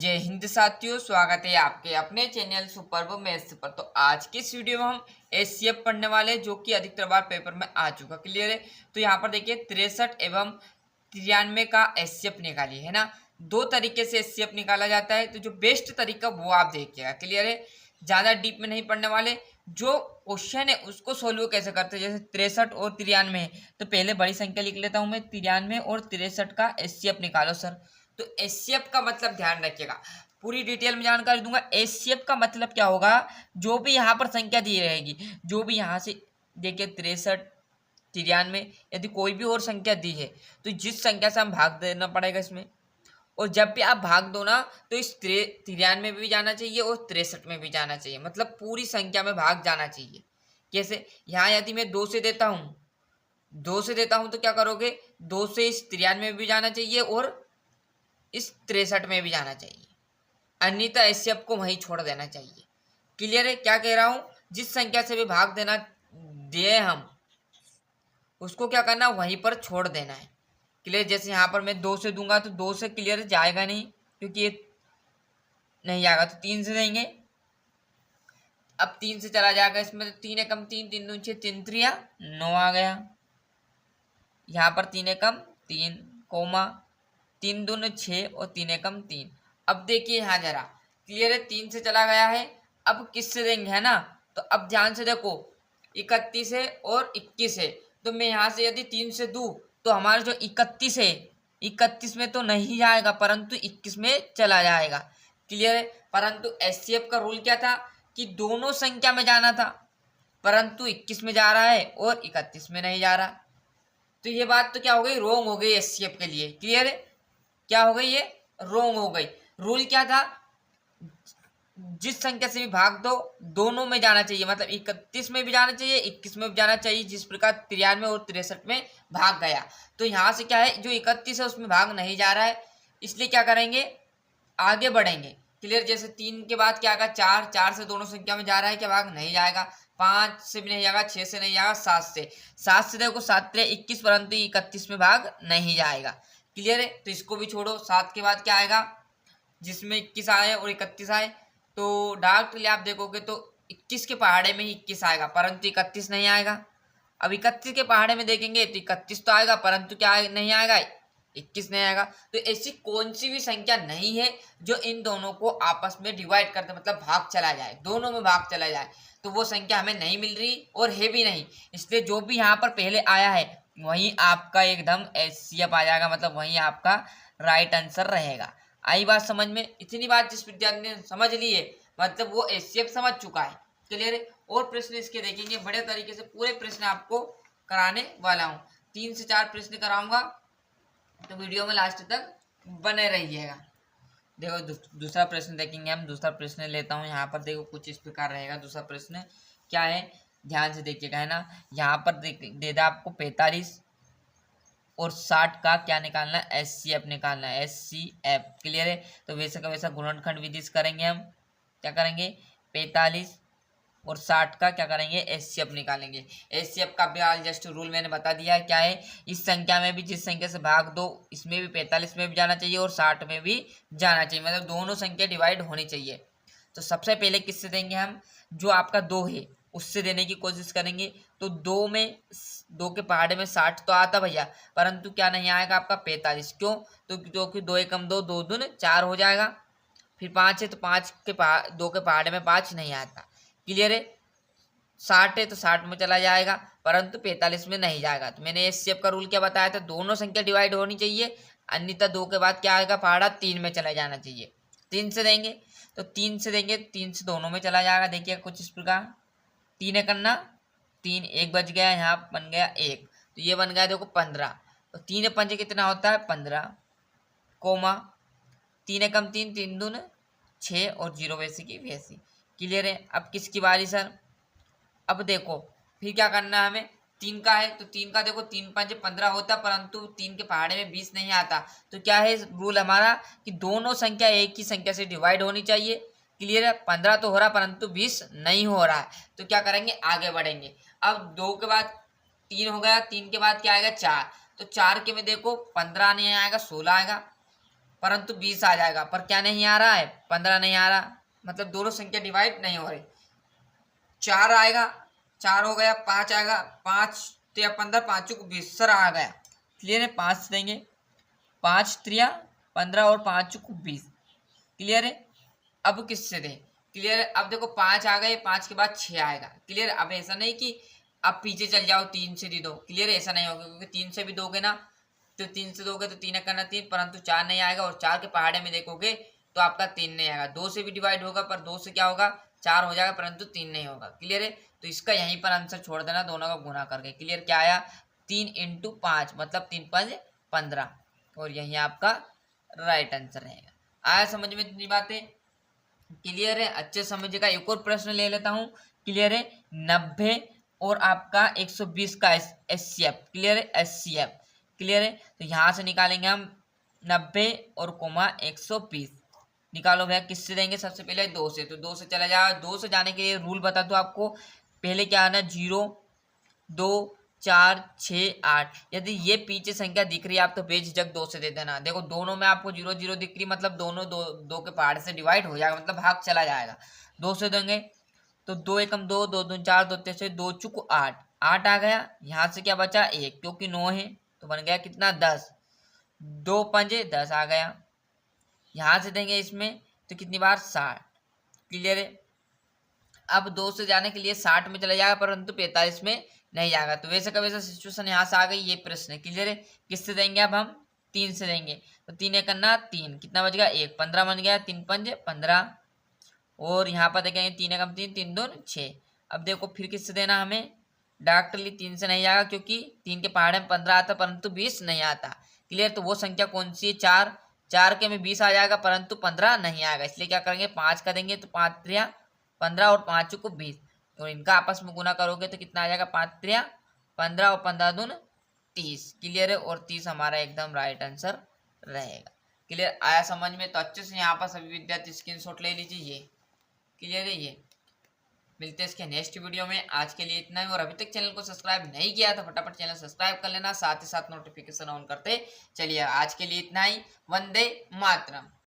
जय हिंद साथियों, स्वागत है आपके अपने चैनल सुपर मैथ्स पर। तो आज की इस वीडियो में हम एचसीएफ पढ़ने वाले जो कि अधिकतर बार पेपर में आ चुका। क्लियर है। तो यहाँ पर देखिए 63 एवं 93 का एचसीएफ निकालिए, है ना। दो तरीके से एचसीएफ निकाला जाता है, तो जो बेस्ट तरीका वो आप देखिएगा। क्लियर है। ज़्यादा डीप में नहीं पढ़ने वाले, जो क्वेश्चन है उसको सोल्व कैसे करते हैं। जैसे 63 और 93 है, तो पहले बड़ी संख्या लिख लेता हूँ मैं। 93 और 63 का एचसीएफ निकालो सर। तो एचसीएफ का मतलब ध्यान रखिएगा, पूरी डिटेल में जानकारी दूंगा। एचसीएफ का मतलब क्या होगा, जो भी यहाँ पर संख्या दी रहेगी, जो भी यहाँ से देखिए 63 93, यदि कोई भी और संख्या दी है तो जिस संख्या से हम भाग देना पड़ेगा इसमें। और जब भी आप भाग दो ना, तो इस 93 में भी जाना चाहिए और 63 में भी जाना चाहिए, मतलब पूरी संख्या में भाग जाना चाहिए। कैसे, यहाँ यदि मैं 2 से देता हूँ, 2 से देता हूँ तो क्या करोगे, 2 से इस 93 में भी जाना चाहिए और इस 63 में भी जाना चाहिए, अन्यथा एचसीएफ को वहीं छोड़ देना चाहिए। क्लियर है क्या कह रहा हूं। जिस संख्या से भी भाग देना दिए हम, उसको क्या करना, वहीं पर छोड़ देना है। क्लियर। जैसे यहाँ पर मैं 2 से दूंगा तो 2 से क्लियर जाएगा नहीं, क्योंकि ये नहीं जाएगा, तो 3 से देंगे। अब 3 से चला जाएगा इसमें, तो 3 एकम 3, 3 दूनी 6, 3 3 9 आ गया। यहाँ पर 3 एकम 3 कोमा 3 दूनी 6 और 3 एकम 3। अब देखिए यहाँ जरा, क्लियर है। 3 से चला गया है, अब किससे देंगे, है ना। तो अब ध्यान से देखो, 31 है और 21 है, तो मैं यहाँ से यदि 3 से दूं तो हमारा जो 31 है, 31 में तो नहीं जाएगा, परंतु 21 में चला जाएगा। क्लियर है। परंतु एचसीएफ का रूल क्या था कि दोनों संख्या में जाना था, परंतु 21 में जा रहा है और 31 में नहीं जा रहा। तो ये बात तो क्या हो गई, रोंग हो गई एचसीएफ के लिए। क्लियर है। क्या हो गई, ये रोंग हो गई। रूल क्या था, जिस संख्या से भी भाग दो दोनों में जाना चाहिए, मतलब 31 में भी जाना चाहिए, 21 में भी जाना चाहिए। जिस प्रकार 93 और 63 में भाग गया, तो यहाँ से क्या है, जो 31 है उसमें भाग नहीं जा रहा है, इसलिए क्या करेंगे, आगे बढ़ेंगे। क्लियर। जैसे 3 के बाद क्या आएगा, 4, 4 से दोनों संख्या में जा रहा है, क्या भाग नहीं जाएगा। 5 से भी नहीं जाएगा, 6 से नहीं जाएगा, 7 से देखो 7 3 21, परंतु 31 में भाग नहीं जाएगा। क्लियर है। तो इसको भी छोड़ो। 7 के बाद क्या आएगा, जिसमें 21 आए और 31 आए, तो डायरेक्टली आप देखोगे तो 21 के पहाड़े में ही 21 आएगा, परंतु 31 नहीं आएगा। अब 31 के पहाड़े में देखेंगे तो 31 तो आएगा, परंतु क्या नहीं आएगा, 21 नहीं आएगा। तो ऐसी कौन सी भी संख्या नहीं है जो इन दोनों को आपस में डिवाइड करते, मतलब भाग चला जाए, दोनों में भाग चला जाए, तो वो संख्या हमें नहीं मिल रही और है भी नहीं। इसलिए जो भी यहाँ पर पहले आया है वहीं आपका एकदम एचसीएफ आ जाएगा, मतलब वहीं आपका राइट आंसर रहेगा। आई बात समझ में। इतनी बात जिस विद्यार्थी ने समझ ली है, मतलब वो एचसीएफ समझ चुका है। क्लियर है। और प्रश्न इसके देखेंगे, बड़े तरीके से पूरे प्रश्न आपको कराने वाला हूँ। 3 से 4 प्रश्न कराऊंगा, तो वीडियो में लास्ट तक बने रहिएगा। देखो दूसरा प्रश्न देखेंगे हम। दूसरा प्रश्न लेता हूँ यहाँ पर, देखो कुछ इस प्रकार रहेगा। दूसरा प्रश्न क्या है, ध्यान से देखिएगा, है ना। यहाँ पर दे दे आपको 45 और 60 का क्या निकालना है, एचसीएफ निकालना है, एचसीएफ। क्लियर है। तो वैसे का वैसा गुणनखंड विधि से करेंगे हम। क्या करेंगे, 45 और 60 का क्या करेंगे, एचसीएफ निकालेंगे। एचसीएफ का भी जस्ट रूल मैंने बता दिया है क्या है। इस संख्या में भी जिस संख्या से भाग दो, इसमें भी 45 में भी जाना चाहिए और 60 में भी जाना चाहिए, मतलब दोनों संख्या डिवाइड होनी चाहिए। तो सबसे पहले किससे देंगे हम, जो आपका 2 है उससे देने की कोशिश करेंगे। तो 2 के पहाड़े में 60 तो आता भैया, परंतु क्या नहीं आएगा आपका 45। क्यों, तो क्योंकि 2 एकम 2, 2 दूनी 4 हो जाएगा। फिर 5 है तो 2 के पहाड़े में 5 नहीं आता। क्लियर है। 60 है तो 60 में चला जाएगा, परंतु 45 में नहीं जाएगा। तो मैंने एचसीएफ का रूल क्या बताया था, दोनों संख्या डिवाइड होनी चाहिए, अन्यथा 2 के बाद क्या आएगा, पहाड़ा 3 में चला जाना चाहिए। 3 से देंगे तो 3 से देंगे, 3 से दोनों में चला जाएगा। देखिए कुछ इस प्रकार, 3 करना 3, 1 बच गया, यहाँ बन गया 1, तो ये बन गया देखो 15। तो 3 पंजे कितना होता है, 15 कोमा 3 कम 3, 3 दून 6 और 0 वैसी की वैसी। क्लियर है। अब किसकी बारी सर, अब देखो फिर क्या करना है हमें, 3 का है तो 3 का देखो 3 पंजे 15 होता, परंतु 3 के पहाड़े में 20 नहीं आता। तो क्या है रूल हमारा कि दोनों संख्या एक ही संख्या से डिवाइड होनी चाहिए। क्लियर है। 15 तो हो रहा परंतु 20 नहीं हो रहा है, तो क्या करेंगे, आगे बढ़ेंगे। अब 2 के बाद 3 हो गया, 3 के बाद क्या आएगा, 4, तो 4 के में देखो 15 नहीं आएगा, 16 आएगा। परंतु 20 आ जाएगा, पर क्या नहीं आ रहा है, 15 नहीं आ रहा, मतलब दोनों संख्या डिवाइड नहीं हो रही। 4 आएगा, 4 हो गया, 5 आएगा, 5 या 15, 5 को 20 सर आ गया। क्लियर है, 5 देंगे, 5 3 15 और 5 को 20। क्लियर है। अब किससे दें? क्लियर है। अब देखो 5 आ गए, 5 के बाद 6 आएगा। क्लियर है। अब ऐसा नहीं कि अब पीछे चल जाओ 3 से दे दो, क्लियर है, ऐसा नहीं होगा, क्योंकि 3 से भी दोगे ना, तो 3 से दोगे तो 3 करना 3, परंतु 4 नहीं आएगा, और 4 के पहाड़े में देखोगे तो आपका 3 नहीं आएगा। 2 से भी डिवाइड होगा, पर 2 से क्या होगा, 4 हो जाएगा, परंतु 3 नहीं होगा। क्लियर है। तो इसका यहीं पर आंसर छोड़ देना, दोनों का गुना करके। क्लियर, क्या आया, 3 × 5 मतलब 3 × 5 = 15, और यही आपका राइट आंसर रहेगा। आया समझ में इतनी बातें? क्लियर है। अच्छे समझिएगा। एक और प्रश्न ले लेता हूं। क्लियर है। 90 और आपका 120 का एचसीएफ। क्लियर है, एचसीएफ। क्लियर है। तो यहां से निकालेंगे हम 90 और कोमा 120। निकालो भैया, किससे देंगे? सबसे पहले 2 से, तो 2 से चला जाएगा। 2 से जाने के लिए रूल बता दो आपको, पहले क्या आना, 0 2 4 6 8। यदि ये पीछे संख्या दिख रही है आप तो बेझिझक 2 से दे देना। देखो दोनों में आपको 0 0 दिख रही, मतलब दोनों दो के पहाड़ से डिवाइड हो जाएगा, मतलब भाग चला जाएगा। 2 से देंगे तो 2 एकम 2, 2 2 4, 2 3 2 चुक 8, 8 आ गया। यहाँ से क्या बचा, 1, क्योंकि 9 है तो बन गया कितना, 10। 2 पंजे 10 आ गया। यहाँ से देंगे इसमें तो कितनी बार, 60। क्लियर है। अब 2 से जाने के लिए 60 में चला जाएगा, परंतु 45 में नहीं जाएगा। तो वैसे का वैसा सिचुएशन यहाँ से आ गई। ये प्रश्न है। क्लियर है। किससे देंगे? अब हम 3 से देंगे, तो 3 एक करना 3, कितना बच गया, 1, 15 बन गया, 3 पंजे 15, और यहाँ पर देखेंगे 3 एकम 3, 3 2 6। अब देखो फिर किससे देना हमें, डायरेक्टली 3 से नहीं जाएगा, क्योंकि 3 के पहाड़े में 15 आता, परंतु 20 नहीं आता। क्लियर। तो वो संख्या कौन सी है, 4। 4 के में 20 आ जाएगा, परंतु 15 नहीं आएगा, इसलिए क्या करेंगे, 5 का देंगे, तो 5 3 15 और 5 को 20, और इनका आपस में गुना करोगे तो कितना आ जाएगा, 5 3 15 और 15 दून 30। क्लियर है। और 30 हमारा एकदम राइट आंसर रहेगा। क्लियर, आया समझ में? तो अच्छे से यहाँ पर सभी विद्यार्थी स्क्रीनशॉट ले लीजिए। ये क्लियर है। ये मिलते हैं इसके नेक्स्ट वीडियो में। आज के लिए इतना ही, और अभी तक चैनल को सब्सक्राइब नहीं किया तो फटाफट चैनल सब्सक्राइब कर लेना, साथ ही साथ नोटिफिकेशन ऑन करते चलिए। आज के लिए इतना ही। वंदे मातरम।